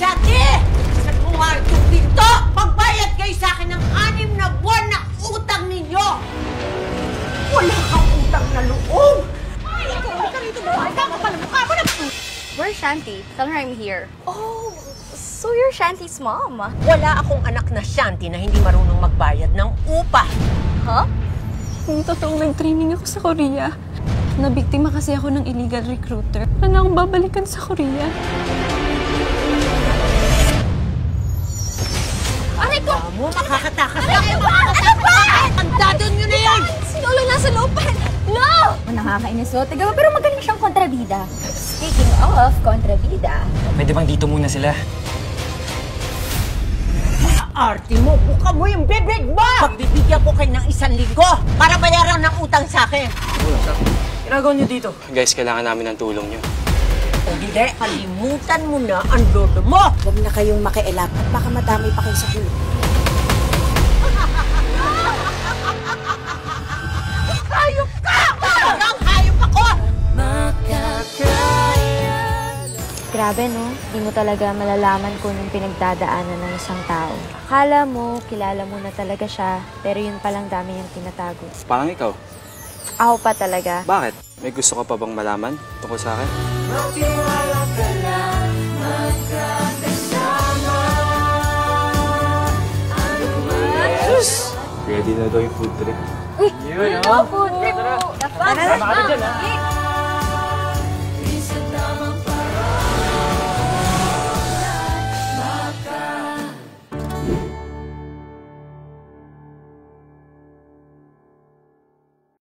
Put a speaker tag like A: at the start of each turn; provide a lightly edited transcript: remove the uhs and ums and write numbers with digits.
A: Jackie! Saan mo nga itong pinto? Magbayad kayo sa akin ng 6 na buwan na utang ninyo! Wala kang utang na loob! Ay, ikaw ka rito mo! Ay, tama pala mukha mo na!
B: Where's Shanti? Tell her I'm here. Oh, so you're Shanti's mom?
A: Wala akong anak na Shanti na hindi marunong magbayad ng upa.
B: Huh?
C: Hindi totoong nag-training ako sa Korea. Nabiktima kasi ako ng illegal recruiter. Wala na akong babalikan sa Korea.
B: Aray ko!
A: Mo, makakatakas na! Ano ba? Andado nyo na yan!
B: Si Lolo nasa looban! No!
D: Nakakainis o, tiga pero magaling siyang kontrabida. Speaking of kontrabida,
E: Pwede bang dito muna sila?
A: Arte mo, buka mo yung bibig mo! Pagbibigyan ko kayo ng 1 linggo para bayaran ng utang sa akin.
E: Ginagawa niyo dito? Guys, kailangan namin ng tulong niyo.
A: O hindi, kalimutan mo na ang lolo mo!
D: huwag na kayong makialam at baka madamay pa kayo sa gulo.
A: Hayop ka! Parang hayop ako!
F: Grabe no, di mo talaga malalaman kung yung pinagdadaanan ng isang tao. Akala mo, kilala mo na talaga siya, pero yun palang dami niyang tinatago.
E: Parang ikaw.
F: Ako pa talaga.
E: Bakit? May gusto ka pa bang malaman tungkol sa akin?
G: Ready na daw yung food trip.
D: Food trip!
E: Tama ka dyan, ha?